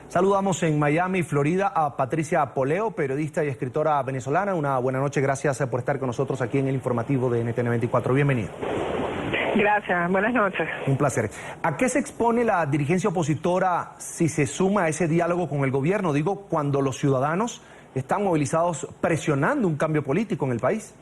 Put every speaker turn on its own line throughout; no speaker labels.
Saludamos en Miami, Florida, a Patricia Poleo, periodista y escritora venezolana. Una buena noche, gracias por estar con nosotros aquí en el informativo de NTN 24. Bienvenida.
Gracias, buenas noches.
Un placer. ¿A qué se expone la dirigencia opositora si se suma a ese diálogo con el gobierno? Digo, cuando los ciudadanos están movilizados presionando un cambio político en el país.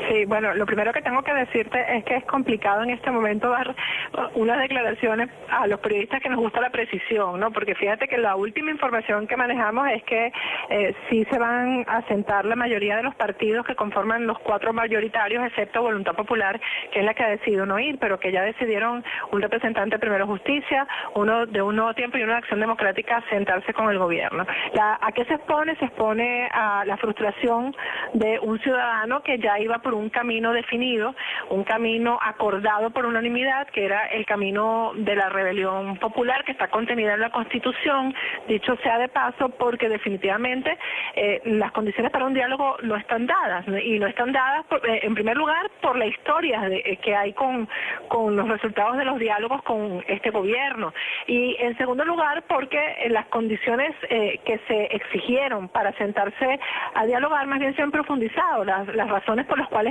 Sí, bueno, lo primero que tengo que decirte es que es complicado en este momento dar unas declaraciones a los periodistas que nos gusta la precisión, ¿no? Porque fíjate que la última información que manejamos es que sí se van a sentar la mayoría de los partidos que conforman los 4 mayoritarios, excepto Voluntad Popular, que es la que ha decidido no ir, pero que ya decidieron un representante Primero Justicia, uno de Un Nuevo Tiempo y uno de Acción Democrática sentarse con el gobierno. ¿A qué se expone? Se expone a la frustración de un ciudadano que ya iba por un camino definido, un camino acordado por unanimidad, que era el camino de la rebelión popular que está contenida en la Constitución, dicho sea de paso, porque definitivamente las condiciones para un diálogo no están dadas, y no están dadas en primer lugar por la historia que hay con los resultados de los diálogos con este gobierno, y en segundo lugar porque las condiciones que se exigieron para sentarse a dialogar más bien se han profundizado, las razones por las cuales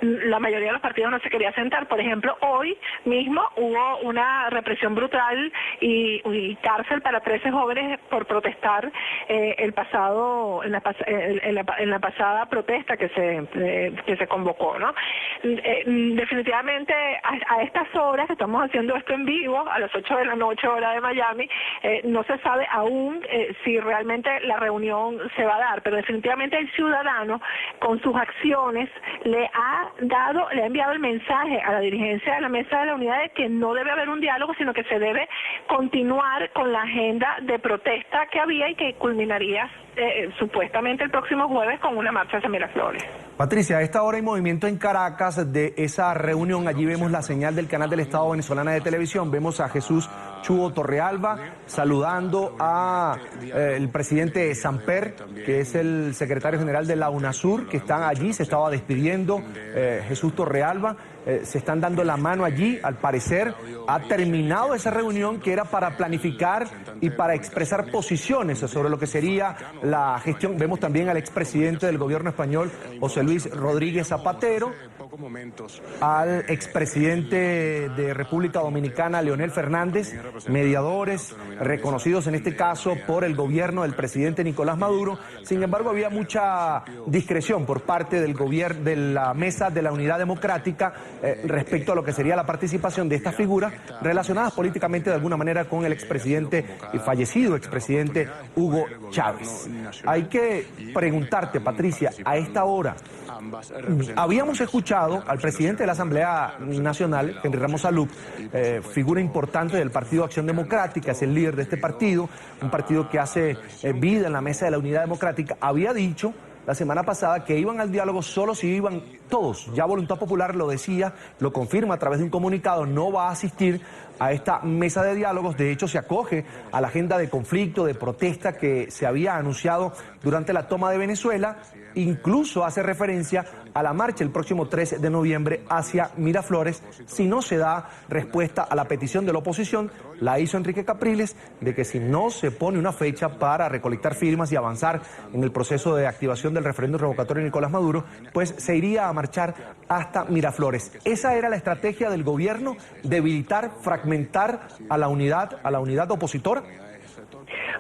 la mayoría de los partidos no se quería sentar. Por ejemplo, hoy mismo hubo una represión brutal y cárcel para 13 jóvenes por protestar en la pasada protesta que se convocó, ¿no? Definitivamente a estas horas, estamos haciendo esto en vivo, a las 8 de la noche hora de Miami, no se sabe aún si realmente la reunión se va a dar, pero definitivamente el ciudadano con sus acciones le ha enviado el mensaje a la dirigencia de la Mesa de la Unidad de que no debe haber un diálogo, sino que se debe continuar con la agenda de protesta que había y que culminaría supuestamente el próximo jueves con una marcha hacia Miraflores.
Patricia, a esta hora hay movimiento en Caracas de esa reunión. Allí vemos la señal del canal del Estado Venezolana de Televisión. Vemos a Jesús Chuo Torrealba saludando a el presidente Samper, que es el secretario general de la UNASUR, que están allí, se estaba despidiendo Jesús Torrealba. Se están dando la mano allí, al parecer ha terminado esa reunión que era para planificar y para expresar posiciones sobre lo que sería la gestión. Vemos también al expresidente del gobierno español, José Luis Rodríguez Zapatero, al expresidente de República Dominicana, Leonel Fernández, mediadores reconocidos en este caso por el gobierno del presidente Nicolás Maduro. Sin embargo, había mucha discreción por parte del gobierno, de la Mesa de la Unidad Democrática, respecto a lo que sería la participación de estas figuras relacionadas políticamente de alguna manera con el expresidente y fallecido expresidente Hugo Chávez. Hay que preguntarte, Patricia, a esta hora, habíamos escuchado al presidente de la Asamblea Nacional, Henry Ramos Alup, figura importante del Partido Acción Democrática, es el líder de este partido, un partido que hace vida en la Mesa de la Unidad Democrática, había dicho la semana pasada que iban al diálogo solo si iban todos. Ya Voluntad Popular lo decía, lo confirma a través de un comunicado, no va a asistir a esta mesa de diálogos. De hecho, se acoge a la agenda de conflicto, de protesta que se había anunciado durante la toma de Venezuela. Incluso hace referencia a la marcha el próximo 3 de noviembre hacia Miraflores si no se da respuesta a la petición de la oposición. La hizo Enrique Capriles, de que si no se pone una fecha para recolectar firmas y avanzar en el proceso de activación del referéndum revocatorio de Nicolás Maduro, pues se iría a marchar hasta Miraflores. Esa era la estrategia del gobierno, debilitar, fragmentar a la unidad opositora.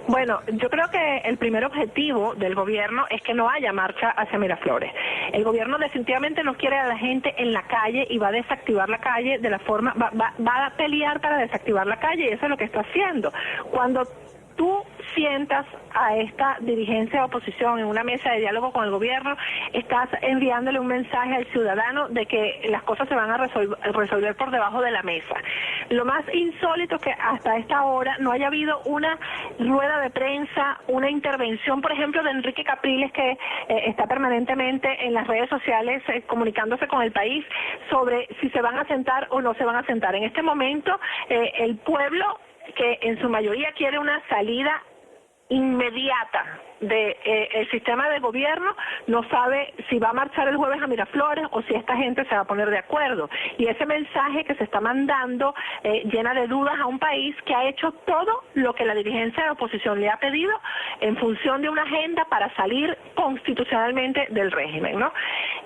Bueno, yo creo que el primer objetivo del gobierno es que no haya marcha hacia Miraflores. El gobierno definitivamente no quiere a la gente en la calle y va a desactivar la calle de la forma, va a pelear para desactivar la calle, y eso es lo que está haciendo. Cuando tú sientas a esta dirigencia de oposición en una mesa de diálogo con el gobierno, estás enviándole un mensaje al ciudadano de que las cosas se van a resolver por debajo de la mesa. Lo más insólito es que hasta esta hora no haya habido una rueda de prensa, una intervención, por ejemplo, de Enrique Capriles, que está permanentemente en las redes sociales comunicándose con el país sobre si se van a sentar o no se van a sentar. En este momento, el pueblo, que en su mayoría quiere una salida inmediata de el sistema de gobierno, no sabe si va a marchar el jueves a Miraflores o si esta gente se va a poner de acuerdo. Y ese mensaje que se está mandando llena de dudas a un país que ha hecho todo lo que la dirigencia de oposición le ha pedido en función de una agenda para salir constitucionalmente del régimen, ¿no?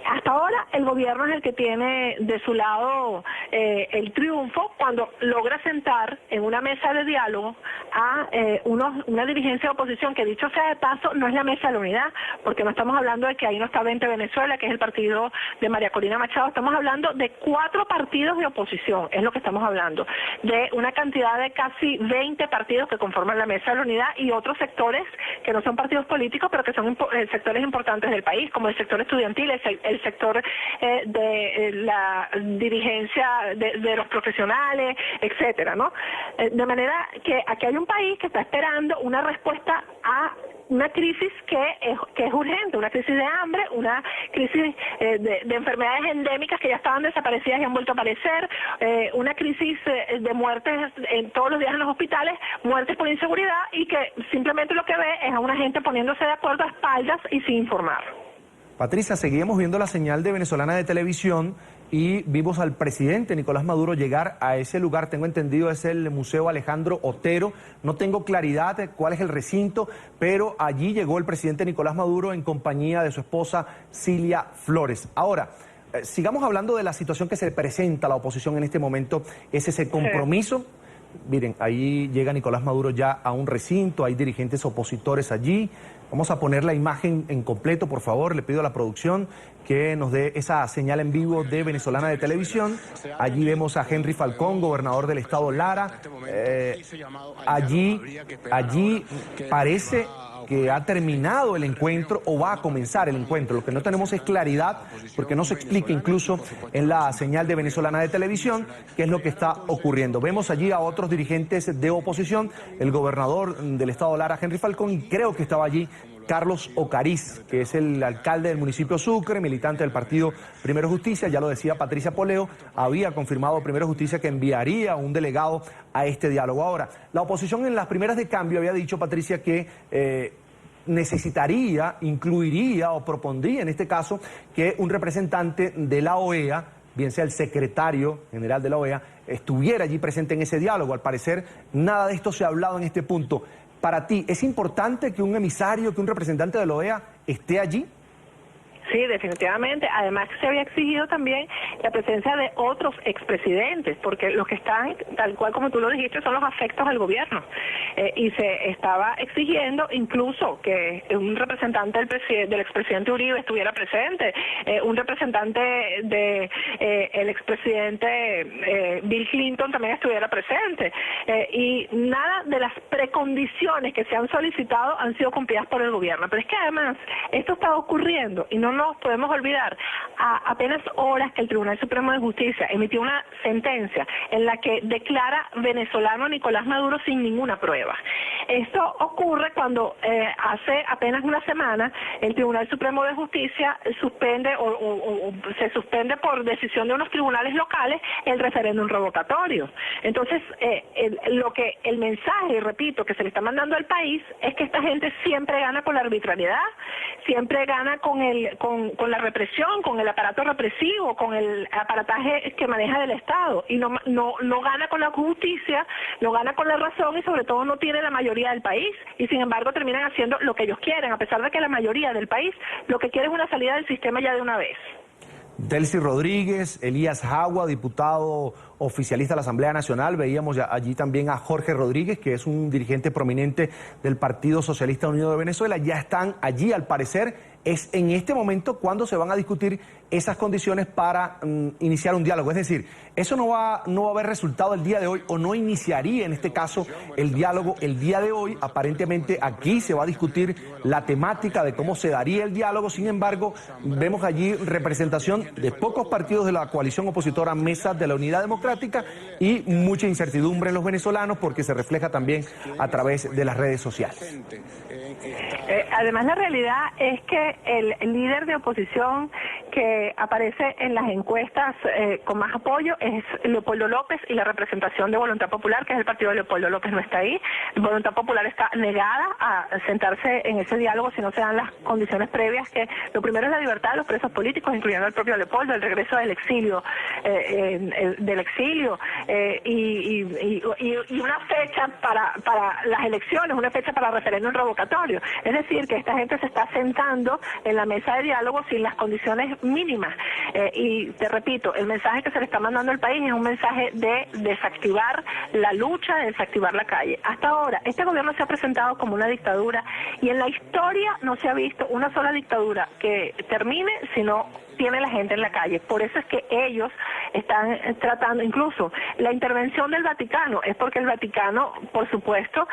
Hasta ahora el gobierno es el que tiene de su lado el triunfo cuando logra sentar en una mesa de diálogo a una dirigencia de oposición que, dicho sea de paso, no es la mesa de la unidad, porque no estamos hablando de que ahí no está 20 Venezuela, que es el partido de María Corina Machado, estamos hablando de 4 partidos de oposición, es lo que estamos hablando, de una cantidad de casi 20 partidos que conforman la mesa de la unidad y otros sectores que no son partidos políticos, pero que son sectores importantes del país, como el sector estudiantil, el sector de la dirigencia de los profesionales, etcétera, ¿no? De manera que aquí hay un país que está esperando una respuesta a una crisis que es urgente, una crisis de hambre, una crisis de enfermedades endémicas que ya estaban desaparecidas y han vuelto a aparecer, una crisis de muertes todos los días en los hospitales, muertes por inseguridad, y que simplemente lo que ve es a una gente poniéndose de acuerdo a espaldas y sin informar.
Patricia, seguimos viendo la señal de Venezolana de Televisión y vimos al presidente Nicolás Maduro llegar a ese lugar. Tengo entendido es el Museo Alejandro Otero. No tengo claridad de cuál es el recinto, pero allí llegó el presidente Nicolás Maduro en compañía de su esposa Cilia Flores. Ahora, sigamos hablando de la situación que se presenta a la oposición en este momento. ¿Es ese compromiso? Miren, ahí llega Nicolás Maduro ya a un recinto, hay dirigentes opositores allí. Vamos a poner la imagen en completo, por favor. Le pido a la producción que nos dé esa señal en vivo de Venezolana de Televisión. Allí vemos a Henry Falcón, gobernador del estado Lara. Allí parece que ha terminado el encuentro o va a comenzar el encuentro. Lo que no tenemos es claridad, porque no se explica incluso en la señal de Venezolana de Televisión qué es lo que está ocurriendo. Vemos allí a otros dirigentes de oposición, el gobernador del estado Lara, Henry Falcón, y creo que estaba allí Carlos Ocariz, que es el alcalde del municipio Sucre, militante del partido Primero Justicia. Ya lo decía Patricia Poleo, había confirmado Primero Justicia que enviaría un delegado a este diálogo. Ahora, la oposición en las primeras de cambio había dicho, Patricia, que necesitaría, incluiría o propondría en este caso que un representante de la OEA, bien sea el secretario general de la OEA, estuviera allí presente en ese diálogo. Al parecer, nada de esto se ha hablado en este punto. Para ti, ¿es importante que un emisario, que un representante de la OEA esté allí?
Sí, definitivamente. Además, se había exigido también la presencia de otros expresidentes, porque los que están, tal cual como tú lo dijiste, son los afectos al gobierno. Y se estaba exigiendo incluso que un representante del expresidente Uribe estuviera presente, un representante del expresidente Bill Clinton también estuviera presente. Y nada de las precondiciones que se han solicitado han sido cumplidas por el gobierno. Pero es que además esto está ocurriendo y no nos podemos olvidar, a apenas horas que el Tribunal Supremo de Justicia emitió una sentencia en la que declara venezolano a Nicolás Maduro sin ninguna prueba. Esto ocurre cuando hace apenas una semana el Tribunal Supremo de Justicia suspende o se suspende por decisión de unos tribunales locales el referéndum revocatorio. Entonces, el mensaje, repito, que se le está mandando al país es que esta gente siempre gana con la arbitrariedad, siempre gana con la represión, con el aparato represivo, con el aparataje que maneja del Estado, y no gana con la justicia, no gana con la razón, y sobre todo no tiene la mayoría del país, y sin embargo terminan haciendo lo que ellos quieren, a pesar de que la mayoría del país lo que quiere es una salida del sistema ya de una vez.
Delcy Rodríguez, Elías Jagua, diputado oficialista de la Asamblea Nacional. Veíamos allí también a Jorge Rodríguez, que es un dirigente prominente del Partido Socialista Unido de Venezuela. Ya están allí, al parecer. Es en este momento cuando se van a discutir esas condiciones para iniciar un diálogo. Es decir, eso no va a haber resultado el día de hoy, o no iniciaría en este caso el diálogo el día de hoy. Aparentemente aquí se va a discutir la temática de cómo se daría el diálogo. Sin embargo, vemos allí representación de pocos partidos de la coalición opositora Mesa de la Unidad Democrática y mucha incertidumbre en los venezolanos, porque se refleja también a través de las redes sociales.
Además, la realidad es que el líder de oposición que aparece en las encuestas con más apoyo es Leopoldo López y la representación de Voluntad Popular, que es el partido de Leopoldo López, no está ahí. Voluntad Popular está negada a sentarse en ese diálogo si no se dan las condiciones previas, que lo primero es la libertad de los presos políticos, incluyendo al propio Leopoldo, el regreso del exilio, y una fecha para las elecciones, una fecha para referéndum revocatorio. Es decir, que esta gente se está sentando en la mesa de diálogo sin las condiciones mínimas. Y te repito, el mensaje que se le está mandando al país es un mensaje de desactivar la lucha, de desactivar la calle. Hasta ahora, este gobierno se ha presentado como una dictadura y en la historia no se ha visto una sola dictadura que termine si no tiene la gente en la calle. Por eso es que ellos están tratando, incluso la intervención del Vaticano, es porque el Vaticano, por supuesto,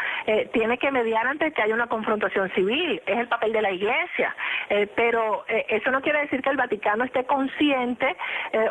tiene que mediar antes de que haya una confrontación civil, es el papel de la Iglesia, pero eso no quiere decir que el Vaticano esté consciente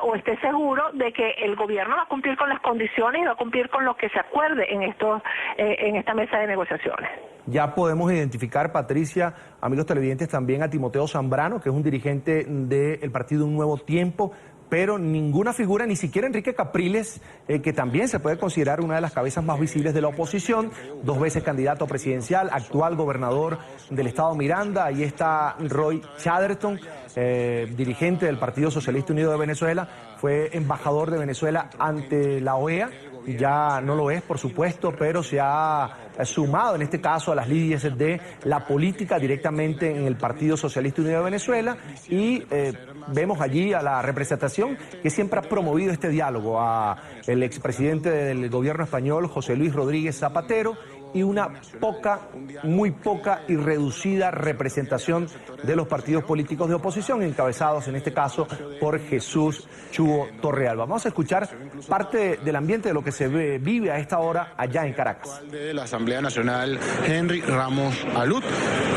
o esté seguro de que el gobierno va a cumplir con las condiciones y va a cumplir con lo que se acuerde en esta mesa de negociaciones.
Ya podemos identificar, Patricia, amigos televidentes, también a Timoteo Zambrano, que es un dirigente del partido Un Nuevo Tiempo, pero ninguna figura, ni siquiera Enrique Capriles, que también se puede considerar una de las cabezas más visibles de la oposición, 2 veces candidato presidencial, actual gobernador del estado Miranda. Ahí está Roy Chatterton, dirigente del Partido Socialista Unido de Venezuela, fue embajador de Venezuela ante la OEA. Ya no lo es, por supuesto, pero se ha sumado en este caso a las lides de la política directamente en el Partido Socialista Unido de Venezuela, y vemos allí a la representación que siempre ha promovido este diálogo, a el expresidente del gobierno español, José Luis Rodríguez Zapatero, y una muy poca y reducida representación de los partidos políticos de oposición, encabezados en este caso por Jesús Chugo Torrealba. Vamos a escuchar parte del ambiente de lo que se vive a esta hora allá en Caracas.
De la Asamblea Nacional, Henry Ramos Alut,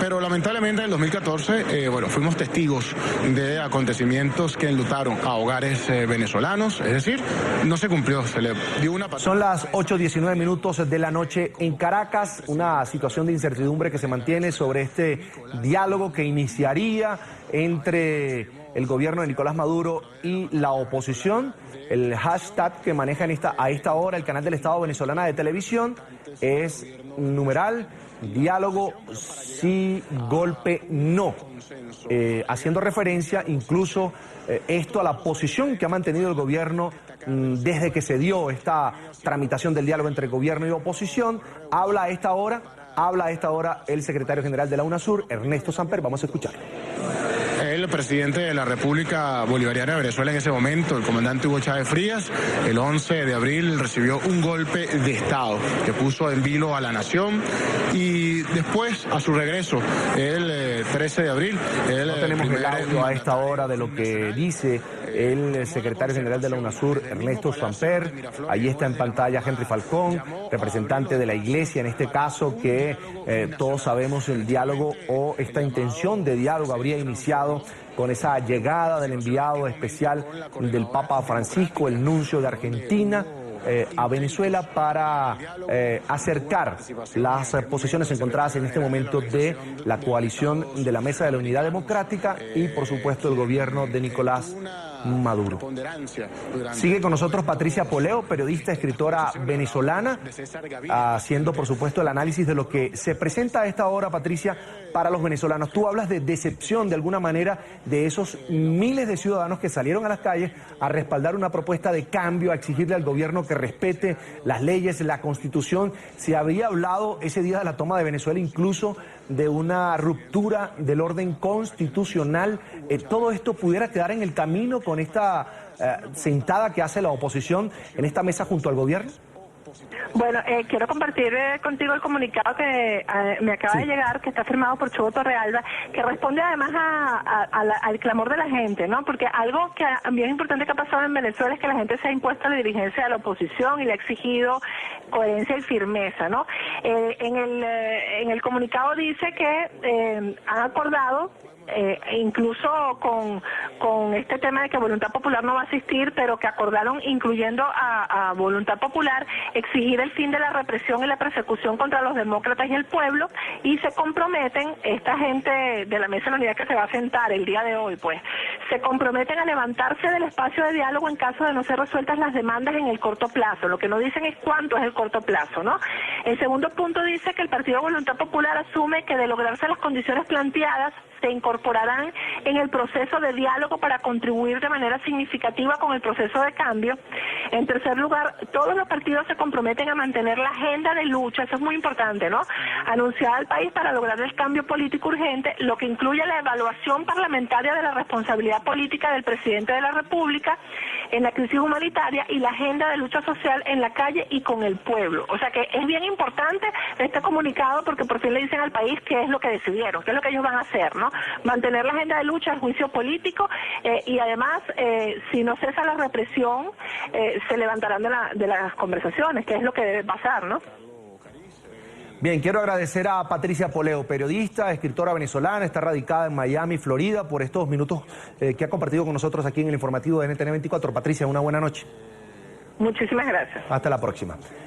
pero lamentablemente en el 2014 fuimos testigos de acontecimientos que enlutaron a hogares venezolanos, es decir, no se cumplió, se le dio una...
Son las 8:19 minutos de la noche en Caracas, una situación de incertidumbre que se mantiene sobre este diálogo que iniciaría entre el gobierno de Nicolás Maduro y la oposición. El hashtag que maneja a esta hora el canal del Estado Venezolana de Televisión es numeral diálogo sí, golpe no, haciendo referencia incluso esto a la posición que ha mantenido el gobierno desde que se dio esta tramitación del diálogo entre gobierno y oposición. Habla a esta hora el secretario general de la UNASUR, Ernesto Samper. Vamos a escucharlo.
El presidente de la República Bolivariana de Venezuela en ese momento, el comandante Hugo Chávez Frías, el 11 de abril recibió un golpe de Estado que puso en vilo a la nación, y después, a su regreso, el 13 de abril...
No tenemos el audio a esta hora de lo que dice el secretario general de la UNASUR, Ernesto Samper. Allí está en pantalla Henry Falcón, representante de la Iglesia, en este caso, que todos sabemos el diálogo o esta intención de diálogo habría iniciado con esa llegada del enviado especial del Papa Francisco, el nuncio de Argentina, a Venezuela para acercar las posiciones encontradas en este momento de la coalición de la Mesa de la Unidad Democrática y, por supuesto, el gobierno de Nicolás Maduro. Sigue con nosotros Patricia Poleo, periodista, escritora venezolana, haciendo, por supuesto, el análisis de lo que se presenta a esta hora, Patricia, para los venezolanos. Tú hablas de decepción, de alguna manera, de esos miles de ciudadanos que salieron a las calles a respaldar una propuesta de cambio, a exigirle al gobierno que respete las leyes, la Constitución. Se había hablado ese día de la toma de Venezuela incluso de una ruptura del orden constitucional. Todo esto pudiera quedar en el camino con esta sentada que hace la oposición en esta mesa junto al gobierno.
Bueno, quiero compartir contigo el comunicado que me acaba de llegar, que está firmado por Chugo Torrealba, que responde además al clamor de la gente, ¿no? Porque algo que bien importante que ha pasado en Venezuela es que la gente se ha impuesto a la dirigencia de la oposición y le ha exigido coherencia y firmeza, ¿no? En el comunicado dice que han acordado, incluso con este tema de que Voluntad Popular no va a asistir, pero que acordaron, incluyendo a Voluntad Popular, exigir el fin de la represión y la persecución contra los demócratas y el pueblo, y se comprometen, esta gente de la Mesa de la Unidad que se va a sentar el día de hoy, pues, se comprometen a levantarse del espacio de diálogo en caso de no ser resueltas las demandas en el corto plazo. Lo que no dicen es cuánto es el corto plazo, ¿no? El segundo punto dice que el Partido Voluntad Popular asume que de lograrse las condiciones planteadas, se incorporarán en el proceso de diálogo para contribuir de manera significativa con el proceso de cambio. En tercer lugar, todos los partidos se comprometen a mantener la agenda de lucha, eso es muy importante, ¿no?, anunciada al país para lograr el cambio político urgente, lo que incluye la evaluación parlamentaria de la responsabilidad política del presidente de la República en la crisis humanitaria y la agenda de lucha social en la calle y con el pueblo. O sea que es bien importante este comunicado porque por fin le dicen al país qué es lo que decidieron, qué es lo que ellos van a hacer, ¿no? Mantener la agenda de lucha, el juicio político y además, si no cesa la represión, se levantarán de las conversaciones, que es lo que debe pasar, ¿no?
Bien, quiero agradecer a Patricia Poleo, periodista, escritora venezolana, está radicada en Miami, Florida, por estos minutos que ha compartido con nosotros aquí en el informativo de NTN 24. Patricia, una buena noche.
Muchísimas gracias.
Hasta la próxima.